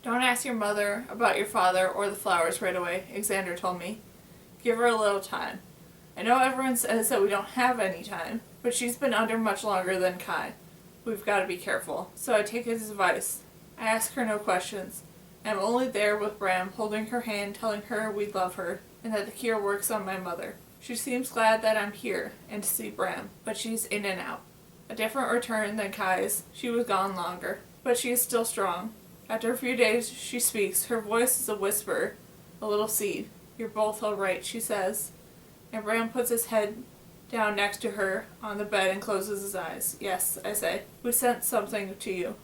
Don't ask your mother about your father or the flowers right away, Xander told me. Give her a little time. I know everyone says that we don't have any time, but she's been under much longer than Kai. We've got to be careful. So I take his advice. I ask her no questions. I'm only there with Bram, holding her hand, telling her we love her, and that the cure works on my mother. She seems glad that I'm here, and to see Bram, but she's in and out. A different return than Kai's. She was gone longer, but she is still strong. After a few days, she speaks. Her voice is a whisper, a little seed. You're both all right, she says. And Bram puts his head down next to her on the bed and closes his eyes. Yes, I say. We sent something to you.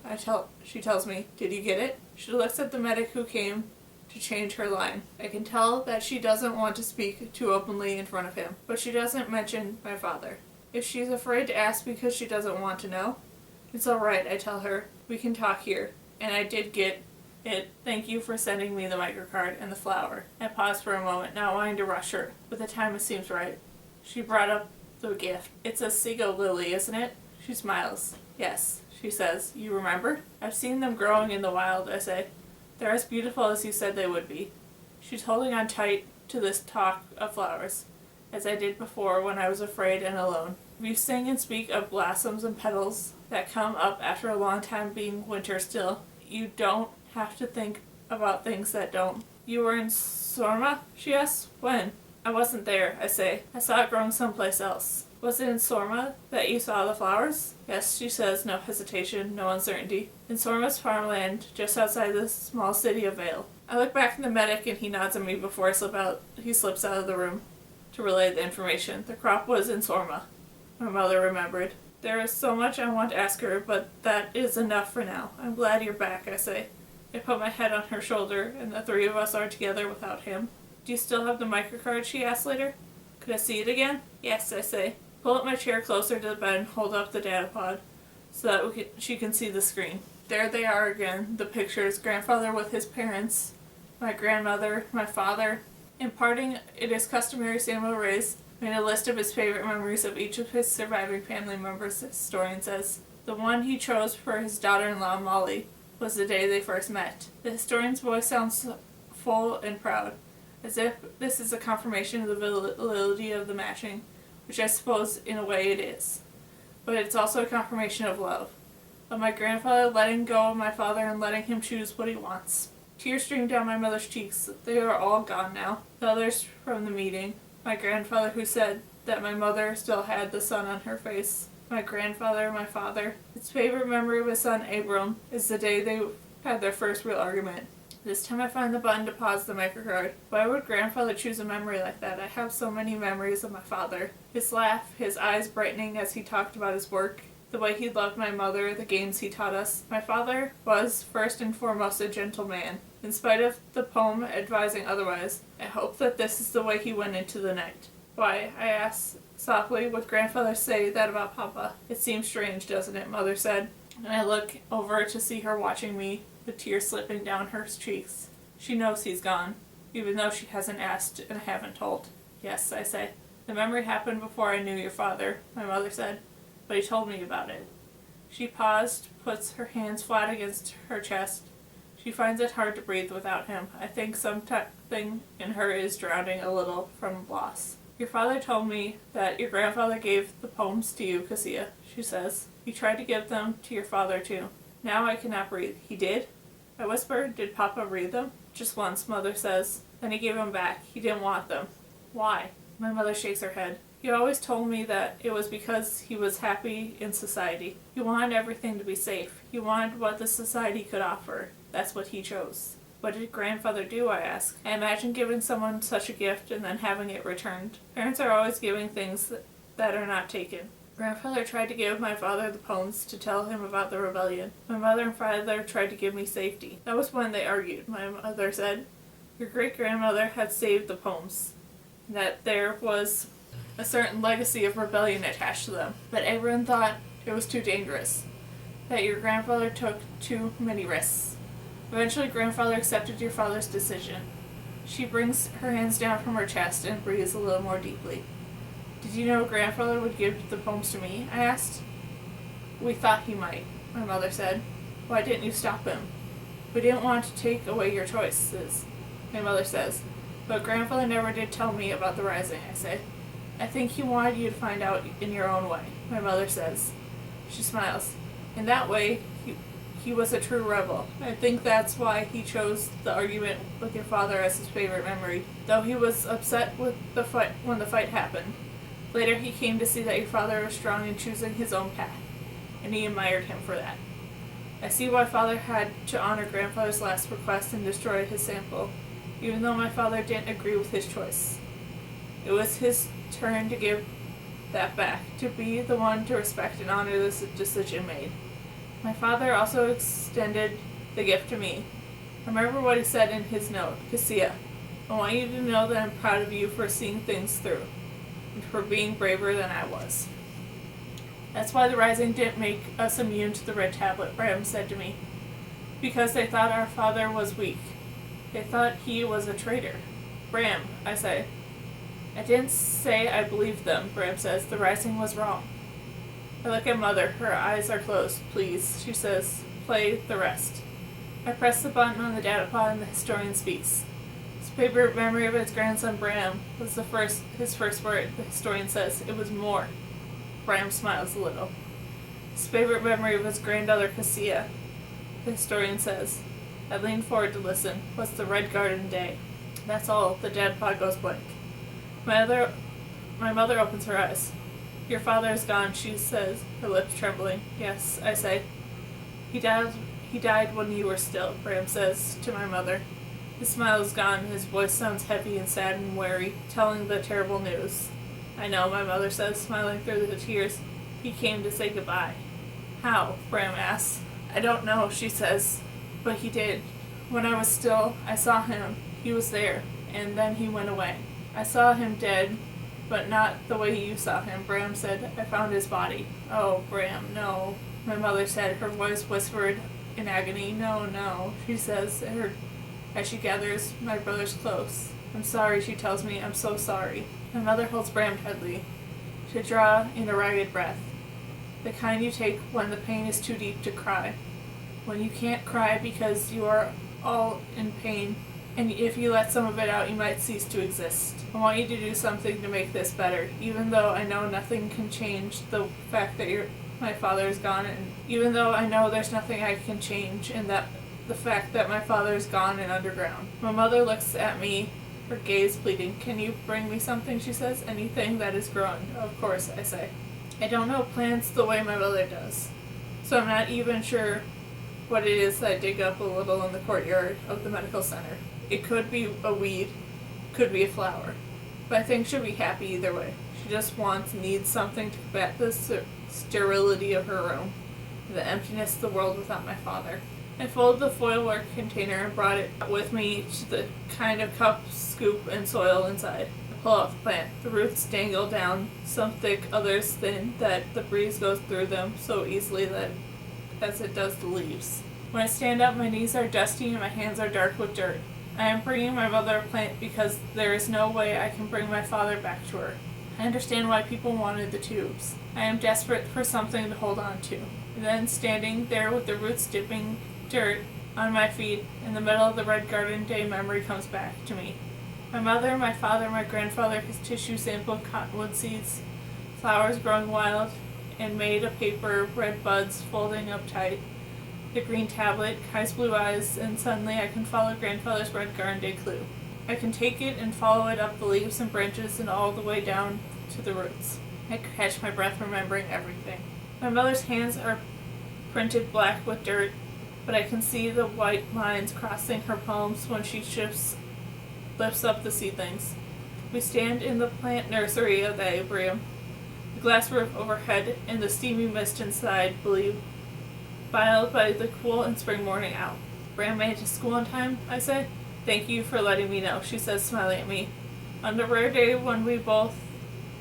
She tells me. Did you get it? She looks at the medic who came to change her line. I can tell that she doesn't want to speak too openly in front of him, but she doesn't mention my father. If she's afraid to ask because she doesn't want to know, it's all right, I tell her. We can talk here. And I did get it. Thank you for sending me the microcard and the flower. I paused for a moment, not wanting to rush her, but the time seems right. She brought up the gift. It's a seagull lily, isn't it? She smiles. Yes, she says. You remember? I've seen them growing in the wild, I say. They're as beautiful as you said they would be. She's holding on tight to this talk of flowers, as I did before when I was afraid and alone. You sing and speak of blossoms and petals that come up after a long time being winter still. You don't have to think about things that don't. You were in Sorma? She asks. When? I wasn't there, I say. I saw it growing someplace else. Was it in Sorma that you saw the flowers? Yes, she says, no hesitation, no uncertainty. In Sorma's farmland, just outside the small city of Vale. I look back at the medic and he nods at me before he slips out of the room to relay the information. The crop was in Sorma. My mother remembered. There is so much I want to ask her, but that is enough for now. I'm glad you're back, I say. I put my head on her shoulder, and the three of us are together without him. Do you still have the microcard, she asks later? Could I see it again? Yes, I say. Pull up my chair closer to the bed and hold up the data pod so that she can see the screen. There they are again, the pictures. Grandfather with his parents, my grandmother, my father. In parting, it is customary Samuel Reyes made a list of his favorite memories of each of his surviving family members, the historian says. The one he chose for his daughter-in-law, Molly, was the day they first met. The historian's voice sounds full and proud, as if this is a confirmation of the validity of the matching, which I suppose in a way it is. But it's also a confirmation of love. Of my grandfather letting go of my father and letting him choose what he wants. Tears streamed down my mother's cheeks. They are all gone now. The others from the meeting. My grandfather who said that my mother still had the sun on her face. My grandfather, my father. His favorite memory of his son, Abram, is the day they had their first real argument. This time I find the button to pause the microcard. Why would grandfather choose a memory like that? I have so many memories of my father. His laugh, his eyes brightening as he talked about his work, the way he loved my mother, the games he taught us. My father was, first and foremost, a gentle man. In spite of the poem advising otherwise, I hope that this is the way he went into the night. Why, I asked softly, would grandfather say that about Papa? It seems strange, doesn't it? Mother said. And I look over to see her watching me, the tears slipping down her cheeks. She knows he's gone, even though she hasn't asked and I haven't told. Yes, I say. The memory happened before I knew your father, my mother said, but he told me about it. She paused, puts her hands flat against her chest. She finds it hard to breathe without him. I think something in her is drowning a little from loss. Your father told me that your grandfather gave the poems to you, Cassia, she says. He tried to give them to your father too. Now I cannot breathe. He did? I whisper, did Papa read them? Just once, Mother says. Then he gave them back. He didn't want them. Why? My mother shakes her head. He always told me that it was because he was happy in society. He wanted everything to be safe. He wanted what the society could offer. That's what he chose. What did grandfather do, I ask? I imagine giving someone such a gift and then having it returned. Parents are always giving things that are not taken. Grandfather tried to give my father the poems to tell him about the rebellion. My mother and father tried to give me safety. That was when they argued. My mother said, your great-grandmother had saved the poems, that there was a certain legacy of rebellion attached to them. But everyone thought it was too dangerous, that your grandfather took too many risks. Eventually, grandfather accepted your father's decision. She brings her hands down from her chest and breathes a little more deeply. Did you know grandfather would give the poems to me? I asked. We thought he might, my mother said. Why didn't you stop him? We didn't want to take away your choices, my mother says. But grandfather never did tell me about the rising, I say. I think he wanted you to find out in your own way, my mother says. She smiles. In that way, he was a true rebel. I think that's why he chose the argument with your father as his favorite memory, though he was upset with the fight when the fight happened. Later he came to see that your father was strong in choosing his own path, and he admired him for that. I see why father had to honor grandfather's last request and destroy his sample, even though my father didn't agree with his choice. It was his turn to give that back, to be the one to respect and honor this decision made. My father also extended the gift to me. Remember what he said in his note, Cassia. I want you to know that I'm proud of you for seeing things through, and for being braver than I was. That's why the Rising didn't make us immune to the red tablet, Bram said to me. Because they thought our father was weak. They thought he was a traitor. Bram, I say. I didn't say I believed them, Bram says. The Rising was wrong. I look at Mother. Her eyes are closed. Please, she says. Play the rest. I press the button on the datapod and the historian speaks. His favorite memory of his grandson Bram was his first word. The historian says, it was more. Bram smiles a little. His favorite memory of his granddaughter Cassia, the historian says. I lean forward to listen. Was the Red Garden day. That's all. The datapod goes blank. My mother opens her eyes. Your father is gone, she says, her lips trembling. Yes, I say. He died when you were still, Bram says to my mother. His smile is gone, his voice sounds heavy and sad and weary, telling the terrible news. I know, my mother says, smiling through the tears. He came to say goodbye. How? Bram asks. I don't know, she says, but he did. When I was still, I saw him. He was there, and then he went away. I saw him dead, but not the way you saw him, Bram said. I found his body. Oh, Bram, no, my mother said, her voice whispered in agony. No, no, she says, as she gathers my brothers close. I'm sorry, she tells me. I'm so sorry. My mother holds Bram tightly, to draw in a ragged breath, the kind you take when the pain is too deep to cry, when you can't cry because you are all in pain, and if you let some of it out, you might cease to exist. I want you to do something to make this better, even though I know nothing can change the fact that my father is gone, and even though I know there's nothing I can change in that the fact that my father is gone and underground. My mother looks at me, her gaze pleading. Can you bring me something, she says. Anything that is growing. Of course, I say. I don't know plants the way my mother does, so I'm not even sure what it is that I dig up a little in the courtyard of the medical center. It could be a weed, could be a flower, but I think she'll be happy either way. She just needs something to combat the sterility of her room, the emptiness of the world without my father. I folded the foilwork container and brought it with me to the kind of cup, scoop, and soil inside. I pull out the plant. The roots dangle down, some thick, others thin, that the breeze goes through them so easily that as it does the leaves. When I stand up, my knees are dusty and my hands are dark with dirt. I am bringing my mother a plant because there is no way I can bring my father back to her. I understand why people wanted the tubes. I am desperate for something to hold on to. And then, standing there with the roots dipping dirt on my feet, in the middle of the Red Garden Day, memory comes back to me. My mother, my father, my grandfather, his tissue sample, cottonwood seeds, flowers growing wild and made of paper, red buds folding up tight, the green tablet, Kai's blue eyes, and suddenly I can follow grandfather's Red Garden Day clue. I can take it and follow it up the leaves and branches and all the way down to the roots. I catch my breath, remembering everything. My mother's hands are printed black with dirt, but I can see the white lines crossing her palms when she lifts up the seedlings. We stand in the plant nursery of the Abrium, the glass roof overhead and the steamy mist inside, biled by the cool and spring morning out. Bram made it to school in time, I say. Thank you for letting me know, she says, smiling at me. On the rare day when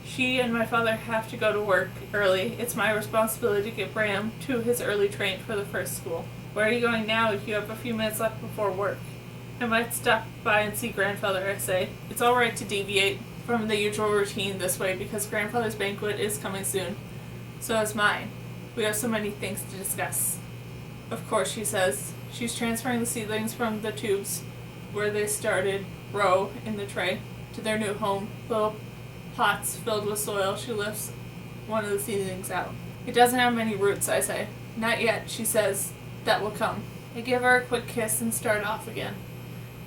she and my father have to go to work early, it's my responsibility to get Bram to his early train for the first school. Where are you going now if you have a few minutes left before work? I might stop by and see grandfather, I say. It's all right to deviate from the usual routine this way because grandfather's banquet is coming soon. So is mine. We have so many things to discuss. Of course, she says. She's transferring the seedlings from the tubes where they started row in the tray to their new home. Little pots filled with soil. She lifts one of the seedlings out. It doesn't have many roots, I say. Not yet, she says. That will come. I give her a quick kiss and start off again.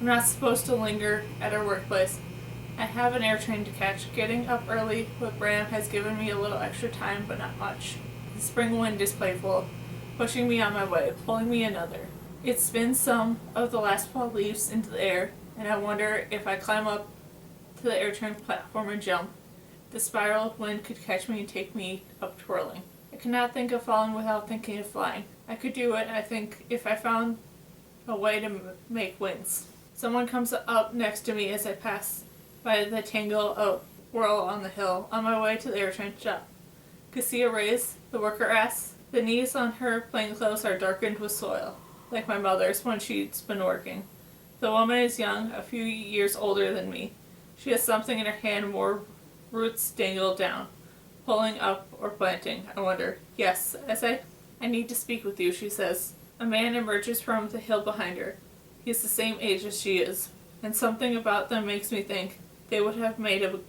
I'm not supposed to linger at her workplace. I have an air train to catch. Getting up early with Bram has given me a little extra time, but not much. The spring wind is playful, pushing me on my way, pulling me another. It spins some of the last fall leaves into the air, and I wonder if I climb up to the air train platform and jump. The spiral of wind could catch me and take me up twirling. I cannot think of falling without thinking of flying. I could do it, I think, if I found a way to make wings. Someone comes up next to me as I pass by the tangle of whirl on the hill, on my way to the air train shop. Cassia raised, the worker asks. The knees on her plain clothes are darkened with soil, like my mother's when she's been working. The woman is young, a few years older than me. She has something in her hand, more roots dangled down, pulling up or planting. I wonder. Yes, I say. I need to speak with you, she says. A man emerges from the hill behind her. He is the same age as she is, and something about them makes me think they would have made a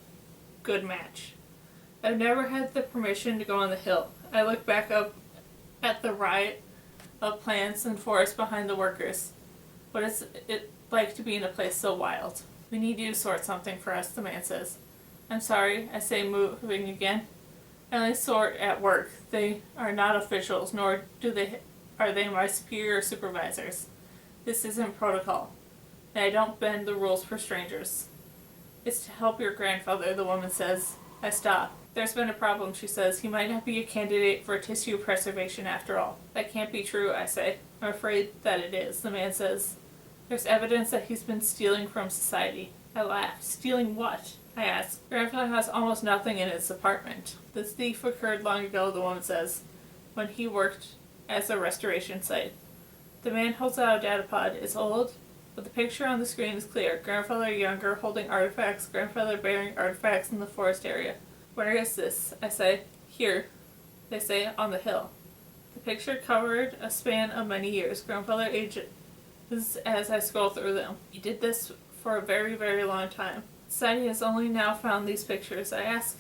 good match. I've never had the permission to go on the hill. I look back up at the riot of plants and forest behind the workers. What is it like to be in a place so wild? We need you to sort something for us, the man says. I'm sorry, I say, moving again. I only sort at work. They are not officials, nor are they my superior or supervisors. This isn't protocol, and I don't bend the rules for strangers. It's to help your grandfather, the woman says. I stop. There's been a problem, she says. He might not be a candidate for tissue preservation after all. That can't be true, I say. I'm afraid that it is, the man says. There's evidence that he's been stealing from society. I laugh. Stealing what? I ask. Grandfather has almost nothing in his apartment. The thief occurred long ago, the woman says, when he worked as a restoration site. The man holds out a data pod. It's old, but the picture on the screen is clear. Grandfather younger, holding artifacts, grandfather bearing artifacts in the forest area. Where is this? I say. Here, they say, on the hill. The picture covered a span of many years. Grandfather ages as I scroll through them. He did this for a very, very long time. Society has only now found these pictures. I ask.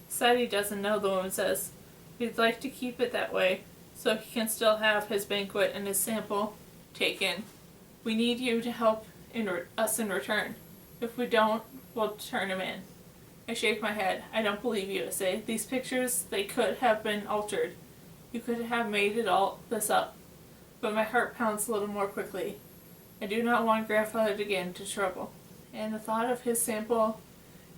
Society doesn't know, the woman says. We'd like to keep it that way, so he can still have his banquet and his sample taken. We need you to help us in return. If we don't, we'll turn him in. I shake my head. I don't believe you, I say. These pictures, they could have been altered. You could have made it all this up. But my heart pounds a little more quickly. I do not want grandfather to get into trouble. And the thought of his sample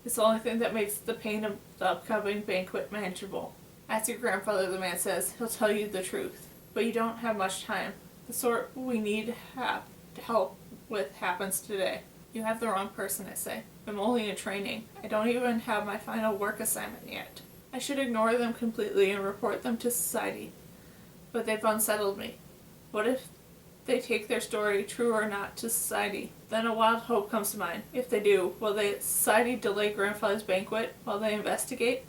is the only thing that makes the pain of the upcoming banquet manageable. Ask your grandfather, the man says. He'll tell you the truth. But you don't have much time. The sort we need to help with happens today. You have the wrong person, I say. I'm only in training. I don't even have my final work assignment yet. I should ignore them completely and report them to society. But they've unsettled me. What if they take their story, true or not, to society? Then a wild hope comes to mind. If they do, will society delay grandfather's banquet while they investigate?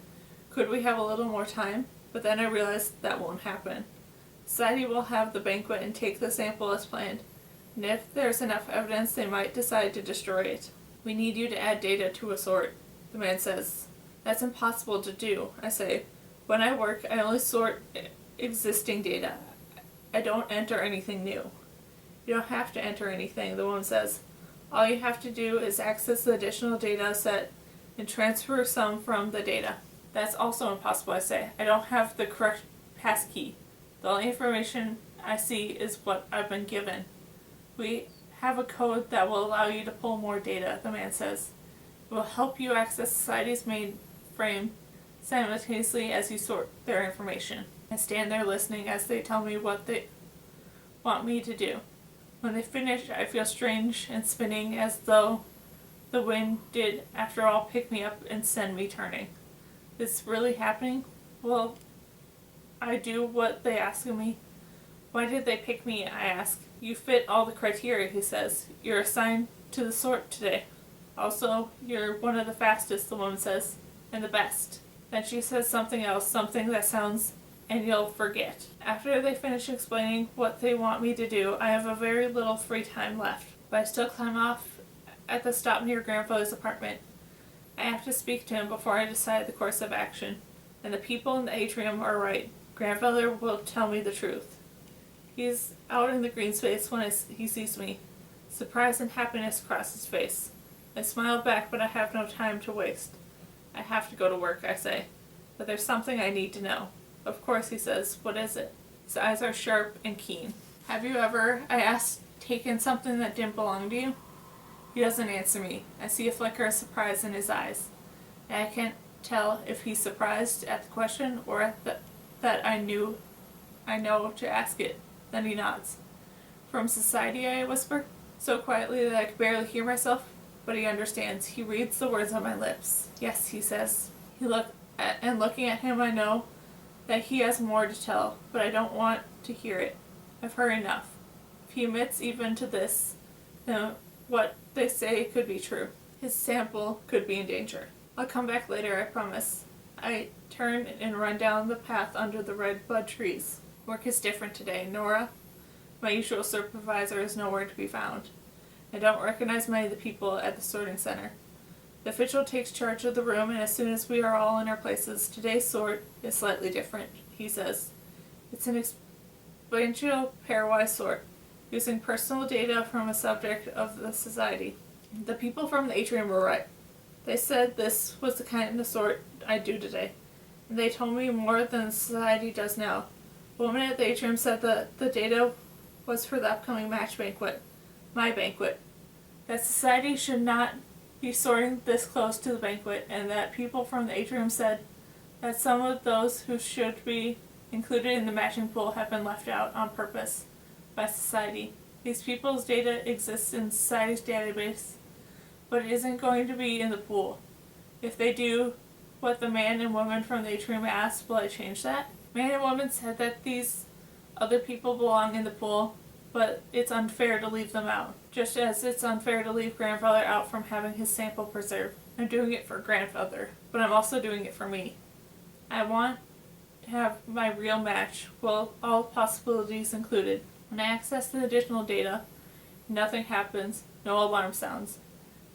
Could we have a little more time? But then I realize that won't happen. Society will have the banquet and take the sample as planned. And if there's enough evidence, they might decide to destroy it. We need you to add data to a sort, the man says. That's impossible to do, I say. When I work, I only sort existing data. I don't enter anything new. You don't have to enter anything, the woman says. All you have to do is access the additional data set and transfer some from the data. That's also impossible, I say. I don't have the correct passkey. The only information I see is what I've been given. We have a code that will allow you to pull more data, the man says. It will help you access society's mainframe simultaneously as you sort their information. I stand there listening as they tell me what they want me to do. When they finish, I feel strange and spinning, as though the wind did, after all, pick me up and send me turning. This really happening? Will I do what they ask of me? Why did they pick me, I ask. You fit all the criteria, he says. You're assigned to the sort today. Also, you're one of the fastest, the woman says, and the best. Then she says something else, something that sounds and you'll forget. After they finish explaining what they want me to do, I have a very little free time left, but I still climb off at the stop near grandfather's apartment. I have to speak to him before I decide the course of action, and the people in the atrium are right. Grandfather will tell me the truth. He's out in the green space when he sees me. Surprise and happiness cross his face. I smile back, but I have no time to waste. I have to go to work, I say. But there's something I need to know. Of course, he says. What is it? His eyes are sharp and keen. Have you ever, I asked, taken something that didn't belong to you? He doesn't answer me. I see a flicker of surprise in his eyes. And I can't tell if he's surprised at the question or at that I know to ask it. Then he nods. From society, I whisper, so quietly that I could barely hear myself, but he understands. He reads the words on my lips. Yes, he says. Looking at him, I know that he has more to tell, but I don't want to hear it. I've heard enough. If he admits even to this, then what they say could be true. His sample could be in danger. I'll come back later, I promise. I turn and run down the path under the red bud trees. Work is different today. Nora, my usual supervisor, is nowhere to be found. I don't recognize many of the people at the sorting center. The official takes charge of the room, and as soon as we are all in our places, today's sort is slightly different, he says. It's an exponential pairwise sort, using personal data from a subject of the society. The people from the atrium were right. They said this was the kind of sort I'd do today, and they told me more than society does now. The woman at the atrium said that the data was for the upcoming match banquet, my banquet, that society should not be sorting this close to the banquet, and that people from the atrium said that some of those who should be included in the matching pool have been left out on purpose by society. These people's data exists in society's database, but it isn't going to be in the pool. If they do what the man and woman from the atrium asked, will I change that? Man and woman said that these other people belong in the pool, but it's unfair to leave them out, just as it's unfair to leave grandfather out from having his sample preserved. I'm doing it for grandfather, but I'm also doing it for me. I want to have my real match, well, all possibilities included. When I access the additional data, nothing happens, no alarm sounds.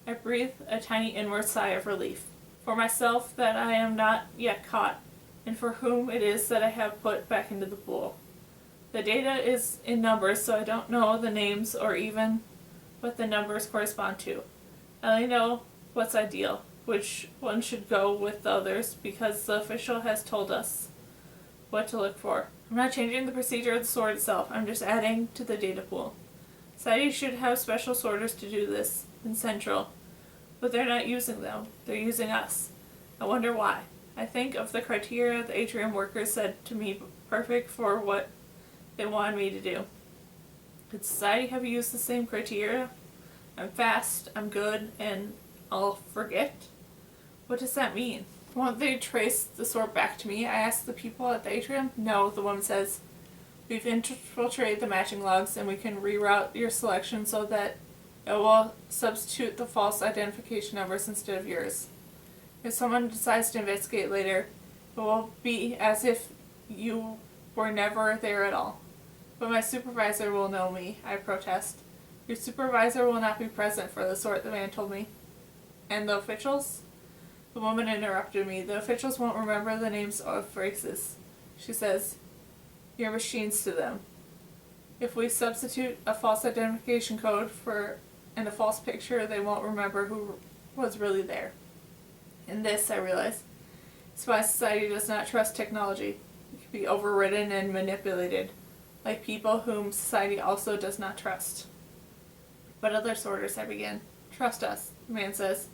I breathe a tiny inward sigh of relief. For myself, that I am not yet caught, and for whom it is that I have put back into the pool. The data is in numbers, so I don't know the names or even what the numbers correspond to. I only know what's ideal, which one should go with the others, because the official has told us what to look for. I'm not changing the procedure of the sort itself, I'm just adding to the data pool. Society should have special sorters to do this in Central, but they're not using them, they're using us. I wonder why. I think of the criteria the atrium workers said to me perfect for what they wanted me to do. Could society have used the same criteria? I'm fast, I'm good, and I'll forget? What does that mean? Won't they trace the sort back to me? I ask the people at the atrium. No, the woman says. We've infiltrated the matching logs, and we can reroute your selection so that it will substitute the false identification numbers instead of yours. If someone decides to investigate later, it will be as if you were never there at all. But my supervisor will know me, I protest. Your supervisor will not be present for the sort, the man told me. And the officials? The woman interrupted me. The officials won't remember the names of races. She says, you're machines to them. If we substitute a false identification code and a false picture, they won't remember who was really there. And this, I realize, is why society does not trust technology. It can be overridden and manipulated, like people whom society also does not trust. But other sorters, I begin. Trust us, the man says.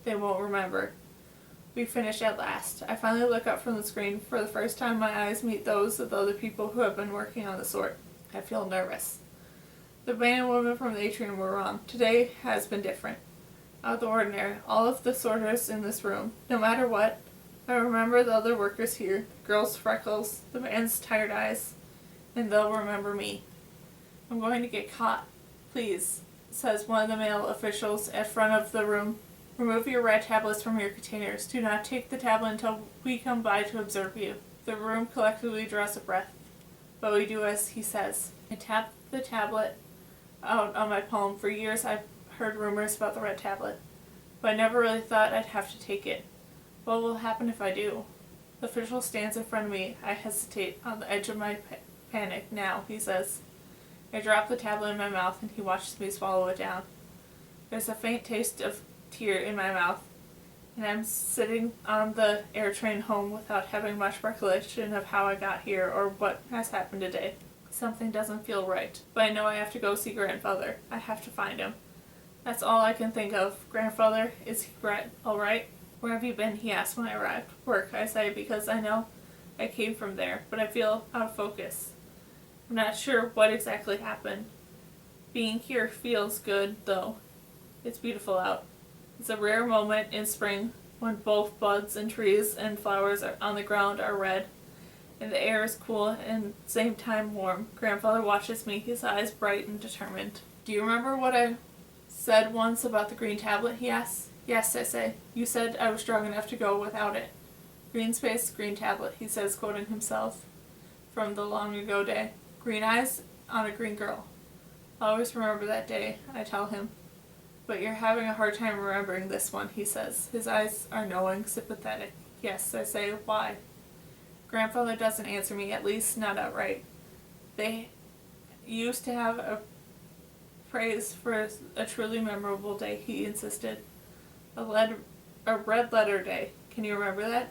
They won't remember. We finish at last. I finally look up from the screen. For the first time, my eyes meet those of the other people who have been working on the sort. I feel nervous. The man and woman from the atrium were wrong. Today has been different. Out of the ordinary. All of the sorters in this room. No matter what, I remember the other workers here. The girl's freckles, the man's tired eyes, and they'll remember me. I'm going to get caught. Please, says one of the male officials at front of the room. Remove your red tablets from your containers. Do not take the tablet until we come by to observe you. The room collectively draws a breath, but we do as he says. I tap the tablet out on my palm. For years I've heard rumors about the red tablet, but I never really thought I'd have to take it. What will happen if I do? The official stands in front of me. I hesitate on the edge of my panic. Now, he says. I drop the tablet in my mouth and he watches me swallow it down. There's a faint taste of tear in my mouth, and I'm sitting on the air train home without having much recollection of how I got here or what has happened today. Something doesn't feel right, but I know I have to go see grandfather. I have to find him. That's all I can think of. Grandfather, is he all right? Where have you been? He asked when I arrived. Work, I say, because I know I came from there, but I feel out of focus. I'm not sure what exactly happened. Being here feels good, though. It's beautiful out. It's a rare moment in spring when both buds and trees and flowers on the ground are red, and the air is cool and at the same time warm. Grandfather watches me, his eyes bright and determined. Do you remember what I said once about the green tablet? He asks. Yes, I say. You said I was strong enough to go without it. Green space, green tablet, he says, quoting himself from the long ago day. Green eyes on a green girl. I'll always remember that day, I tell him. But you're having a hard time remembering this one, he says. His eyes are knowing, sympathetic. Yes, I say. Why? Grandfather doesn't answer me, at least not outright. They used to have a praise for a truly memorable day, he insisted. A red letter day. Can you remember that?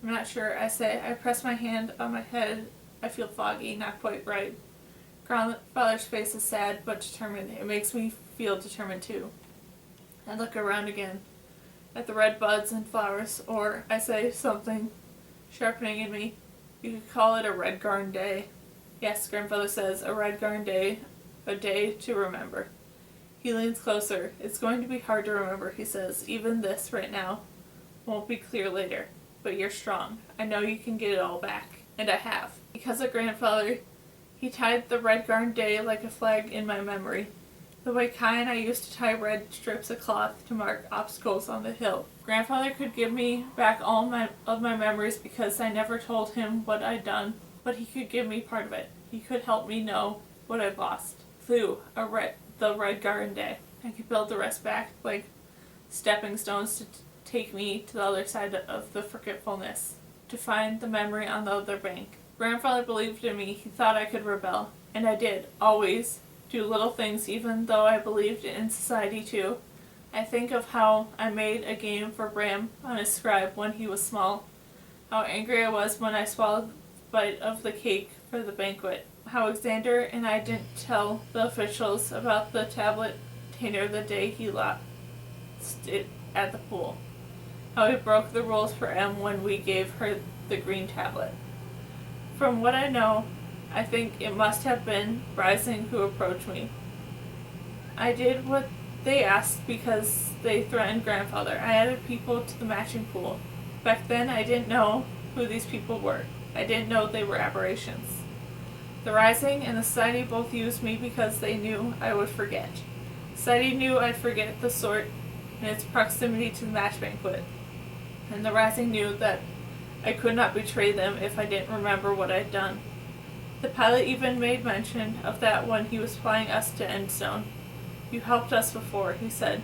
I'm not sure, I say. I press my hand on my head. I feel foggy, not quite right. Grandfather's face is sad but determined. It makes me feel determined too. I look around again at the red buds and flowers, or I say something sharpening in me. You could call it a red garden day. Yes, Grandfather says, a red garden day, a day to remember. He leans closer. It's going to be hard to remember, he says. Even this right now won't be clear later. But you're strong. I know you can get it all back. And I have. Because of Grandfather, he tied the red garden day like a flag in my memory. The way Kai and I used to tie red strips of cloth to mark obstacles on the hill. Grandfather could give me back all of my memories because I never told him what I'd done, but he could give me part of it. He could help me know what I'd lost. Through the red garden day. I could build the rest back like stepping stones to take me to the other side of the forgetfulness, to find the memory on the other bank. Grandfather believed in me. He thought I could rebel, and I did, always. Do little things even though I believed in society too. I think of how I made a game for Bram on his scribe when he was small, how angry I was when I swallowed a bite of the cake for the banquet, how Alexander and I didn't tell the officials about the tablet container the day he lost it at the pool, how we broke the rules for Em when we gave her the green tablet. From what I know, I think it must have been Rising who approached me. I did what they asked because they threatened Grandfather. I added people to the matching pool. Back then I didn't know who these people were. I didn't know they were aberrations. The Rising and the Society both used me because they knew I would forget. Society knew I'd forget the sort in its proximity to the match banquet. And the Rising knew that I could not betray them if I didn't remember what I'd done. The pilot even made mention of that when he was flying us to Endstone. You helped us before, he said,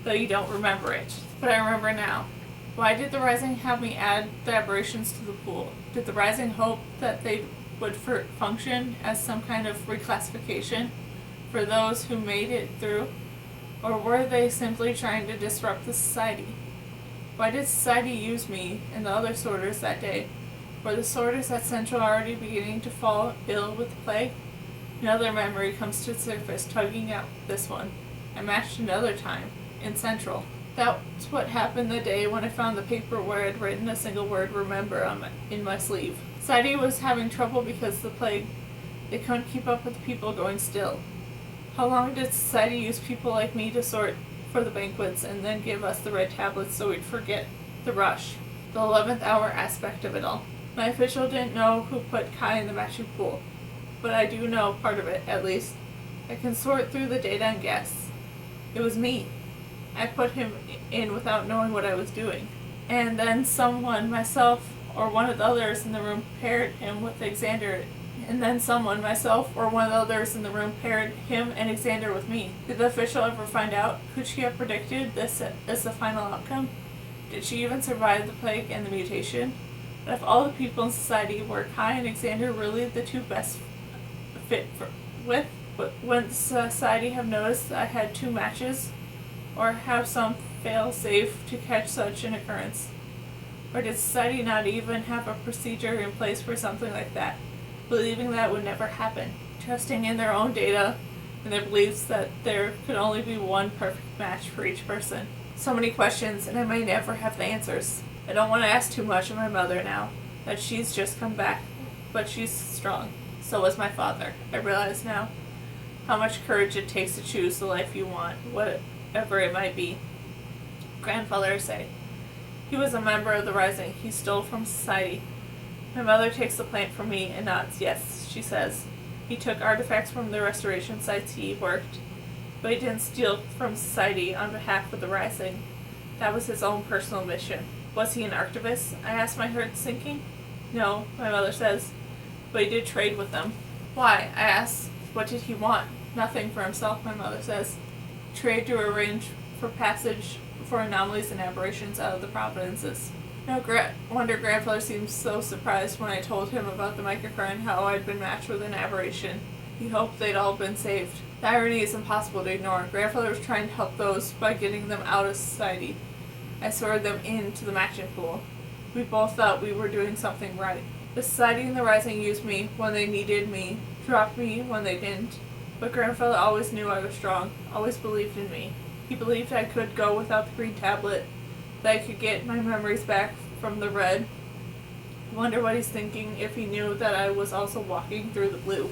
though you don't remember it. But I remember now. Why did the Rising have me add the aberrations to the pool? Did the Rising hope that they would function as some kind of reclassification for those who made it through? Or were they simply trying to disrupt the Society? Why did Society use me and the other sorters that day? Were the sorters at Central already beginning to fall ill with the plague? Another memory comes to the surface, tugging at this one. I matched another time, in Central. That's what happened the day when I found the paper where I'd written a single word, remember, in my sleeve. Society was having trouble because of the plague. They couldn't keep up with the people going still. How long did Society use people like me to sort for the banquets and then give us the red tablets so we'd forget the rush, the 11th hour aspect of it all? My official didn't know who put Kai in the matching pool, but I do know part of it, at least. I can sort through the data and guess. It was me. I put him in without knowing what I was doing. And then someone, myself, or one of the others in the room paired him with Xander, and then someone, myself, or one of the others in the room paired him and Xander with me. Did the official ever find out? Could she have predicted this as the final outcome? Did she even survive the plague and the mutation? But if all the people in society were Kai and Xander really the two best fit with, wouldn't society have noticed that I had 2 matches? Or have some fail-safe to catch such an occurrence? Or did society not even have a procedure in place for something like that, believing that would never happen, trusting in their own data and their beliefs that there could only be one perfect match for each person? So many questions, and I may never have the answers. I don't want to ask too much of my mother now that she's just come back, but she's strong. So was my father. I realize now how much courage it takes to choose the life you want, whatever it might be. Grandfather say. He was a member of the Rising. He stole from society. My mother takes the plant from me and nods. Yes, she says. He took artifacts from the restoration sites he worked, but he didn't steal from society on behalf of the Rising. That was his own personal mission. Was he an archivist? I asked, my heart sinking. No, my mother says, but he did trade with them. Why? I asked. What did he want? Nothing for himself, my mother says. Trade to arrange for passage for anomalies and aberrations out of the providences. No wonder Grandfather seemed so surprised when I told him about the microcurrent and how I'd been matched with an aberration. He hoped they'd all been saved. The irony is impossible to ignore. Grandfather was trying to help those by getting them out of society. I sorted them into the matching pool. We both thought we were doing something right. The society and the Rising used me when they needed me, dropped me when they didn't. But Grandfather always knew I was strong, always believed in me. He believed I could go without the green tablet, that I could get my memories back from the red. Wonder what he's thinking if he knew that I was also walking through the blue.